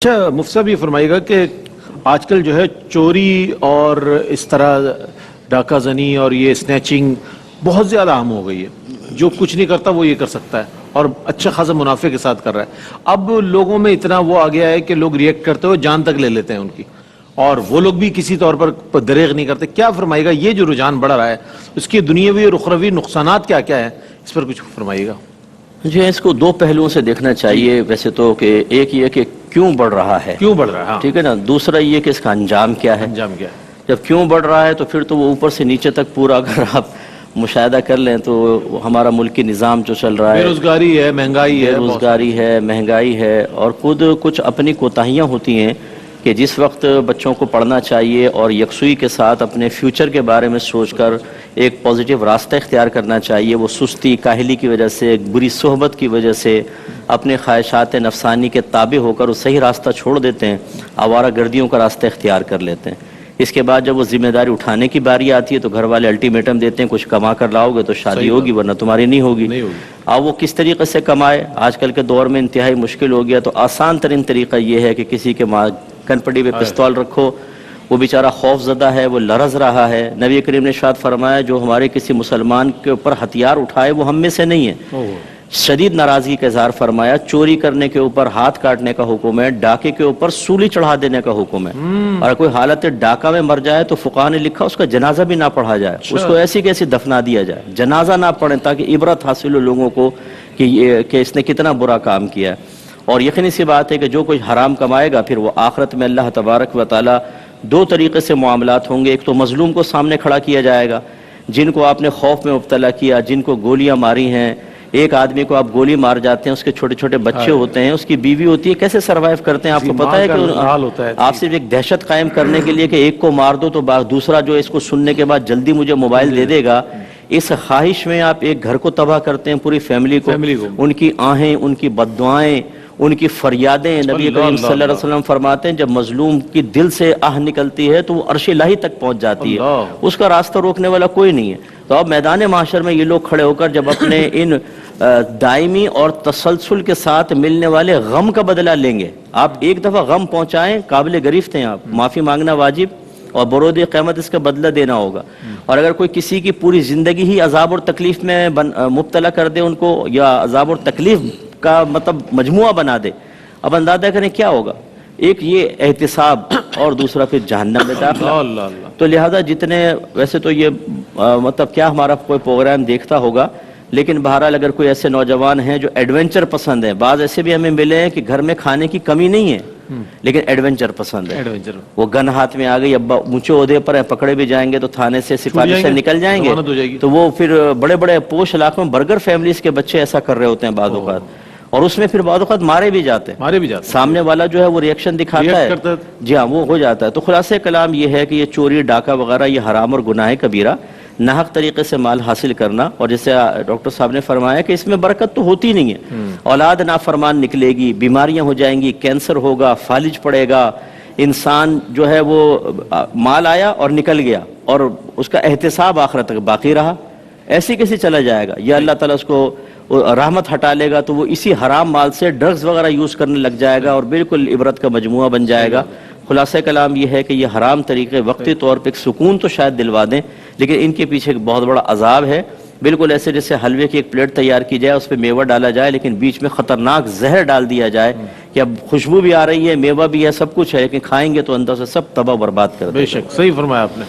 اچھا مفتی صاحب یہ فرمائیے گا کہ آج کل جو ہے چوری اور اس طرح ڈاکہ زنی اور یہ سنیچنگ بہت زیادہ عام ہو گئی ہے. جو کچھ نہیں کرتا وہ یہ کر سکتا ہے اور اچھا خاصا منافع کے ساتھ کر رہا ہے. اب لوگوں میں اتنا وہ آ گیا ہے کہ لوگ ریئیکٹ کرتے ہوئے جان تک لے لیتے ہیں ان کی, اور وہ لوگ بھی کسی طور پر دریغ نہیں کرتے. کیا فرمائیے گا یہ جو رجحان بڑھ رہا ہے اس کی دنیاوی اور اخروی نقصانات کیا کیا ہیں, اس پر کچھ فرمائیے گا. جی اس کو دو پہلوؤں سے دیکھنا چاہیے ویسے تو, کہ ایک یہ کہ کیوں بڑھ رہا ہے, کیوں بڑھ رہا ہے, ٹھیک ہے نا. دوسرا یہ کہ اس کا انجام کیا ہے. انجام کیا ہے. جب کیوں بڑھ رہا ہے تو پھر تو وہ اوپر سے نیچے تک پورا اگر آپ مشاہدہ کر لیں تو ہمارا ملکی نظام جو چل رہا ہے, بے روزگاری ہے, مہنگائی ہے, بے روزگاری ہے, مہنگائی ہے, اور خود کچھ اپنی کوتاہیاں ہوتی ہیں کہ جس وقت بچوں کو پڑھنا چاہیے اور یکسوئی کے ساتھ اپنے فیوچر کے بارے میں سوچ کر ایک پازیٹیو راستہ اختیار کرنا چاہیے, وہ سستی کاہلی کی وجہ سے, ایک بری صحبت کی وجہ سے اپنے خواہشات نفسانی کے تابع ہو کر وہ صحیح راستہ چھوڑ دیتے ہیں, آوارہ گردیوں کا راستہ اختیار کر لیتے ہیں. اس کے بعد جب وہ ذمہ داری اٹھانے کی باری آتی ہے تو گھر والے الٹیمیٹم دیتے ہیں کچھ کما کر لاؤ گے تو شادی ہوگی ورنہ تمہاری نہیں ہوگی. اب وہ کس طریقے سے کمائے, آج کل کے دور میں انتہائی مشکل ہو گیا. تو آسان ترین طریقہ یہ ہے کہ کسی کے کن پٹی پہ پستول رکھو, وہ بیچارہ خوف زدہ ہے, وہ لرز رہا ہے. نبی کریم نے ارشاد فرمایا جو ہمارے کسی مسلمان کے اوپر ہتھیار اٹھائے وہ ہم میں سے نہیں ہے. شدید ناراضگی کا اظہار فرمایا. چوری کرنے کے اوپر ہاتھ کاٹنے کا حکم ہے, ڈاکے کے اوپر سولی چڑھا دینے کا حکم ہے, اور کوئی حالت ڈاکہ میں مر جائے تو فقہاء نے لکھا اس کا جنازہ بھی نہ پڑھا جائے, اس کو ایسی کیسی دفنا دیا جائے, جنازہ نہ پڑھیں تاکہ عبرت حاصل ہو لوگوں کو کہ اس نے کتنا برا کام کیا ہے. اور یقینی سی بات ہے کہ جو کوئی حرام کمائے گا پھر وہ آخرت میں اللہ تبارک و تعالی دو طریقے سے معاملات ہوں گے. ایک تو مظلوم کو سامنے کھڑا کیا جائے گا, جن کو آپ نے خوف میں مبتلا کیا, جن کو گولیاں ماری ہیں. ایک آدمی کو آپ گولی مار جاتے ہیں, اس کے چھوٹے چھوٹے بچے ہوتے ہیں, اس کی بیوی ہوتی ہے, کیسے سروائیو کرتے ہیں آپ کو پتا ہے کہ آپ صرف ایک دہشت قائم کرنے کے لیے کہ ایک کو مار دو تو دوسرا جو اس کو سننے کے بعد جلدی مجھے موبائل دے دے گا, اس خواہش میں آپ ایک گھر کو تباہ کرتے ہیں, پوری فیملی کو. ان کی آہیں, ان کی بددعائیں, ان کی فریادیں. نبی کریم صلی اللہ علیہ وسلم فرماتے ہیں جب مظلوم کی دل سے آہ نکلتی ہے تو وہ عرش الہی تک پہنچ جاتی ہے, اس کا راستہ روکنے والا کوئی نہیں ہے. تو اب میدان محشر میں یہ لوگ کھڑے ہو کر جب اپنے ان دائمی اور تسلسل کے ساتھ ملنے والے غم کا بدلہ لیں گے. آپ ایک دفعہ غم پہنچائیں, قابل گرفت ہیں آپ, معافی مانگنا واجب, اور برود قیامت اس کا بدلہ دینا ہوگا. اور اگر کوئی کسی کی پوری زندگی ہی عذاب اور تکلیف میں مبتلا کر دے ان کو, یا عذاب اور تکلیف کا مطلب مجموعہ بنا دے, اب اندازہ کریں کیا ہوگا. ایک یہ احتساب اور دوسرا پھر جہنم میں داخلہ. تو لہذا جتنے ویسے تو یہ مطلب کیا ہمارا کوئی پروگرام دیکھتا ہوگا, لیکن بہرحال اگر کوئی ایسے نوجوان ہیں جو ایڈونچر پسند ہیں, بعض ایسے بھی ہمیں ملے ہیں کہ گھر میں کھانے کی کمی نہیں ہے لیکن ایڈونچر پسند ہے. وہ گن ہاتھ میں آ گئی, ابا اونچے عہدے پر ہیں, پکڑے بھی جائیں گے تو تھانے سے سپاہی سے نکل جائیں گے, تو وہ پھر بڑے بڑے پوش علاقوں میں برگر فیملیز کے بچے ایسا کر رہے ہوتے ہیں بعض اوقات, اور اس میں پھر بعض اوقات مارے بھی جاتے ہیں. سامنے والا جو ہے وہ ریئیکشن دکھاتا ہے, جی ہاں وہ ہو جاتا ہے. تو خلاصہ کلام یہ ہے کہ یہ چوری ڈاکہ وغیرہ یہ حرام اور گناہ کبیرہ, ناحق طریقے سے مال حاصل کرنا. اور جیسے ڈاکٹر صاحب نے فرمایا کہ اس میں برکت تو ہوتی نہیں ہے, اولاد نافرمان نکلے گی, بیماریاں ہو جائیں گی, کینسر ہوگا, فالج پڑے گا. انسان جو ہے وہ مال آیا اور نکل گیا اور اس کا احتساب آخرت تک باقی رہا, ایسی کیسے چلا جائے گا. یا اللہ تعالیٰ اس کو رحمت ہٹا لے گا تو وہ اسی حرام مال سے ڈرگز وغیرہ یوز کرنے لگ جائے گا اور بالکل عبرت کا مجموعہ بن جائے گا. خلاصہ کلام یہ ہے کہ یہ حرام طریقے وقتی طور پہ ایک سکون تو شاید دلوا دیں, لیکن ان کے پیچھے ایک بہت بڑا عذاب ہے. بالکل ایسے جیسے حلوے کی ایک پلیٹ تیار کی جائے, اس پہ میوہ ڈالا جائے, لیکن بیچ میں خطرناک زہر ڈال دیا جائے کہ اب خوشبو بھی آ رہی ہے, میوہ بھی ہے, سب کچھ ہے, لیکن کھائیں گے تو اندر سے سب تباہ برباد کر دے. بے شک صحیح فرمایا آپ نے.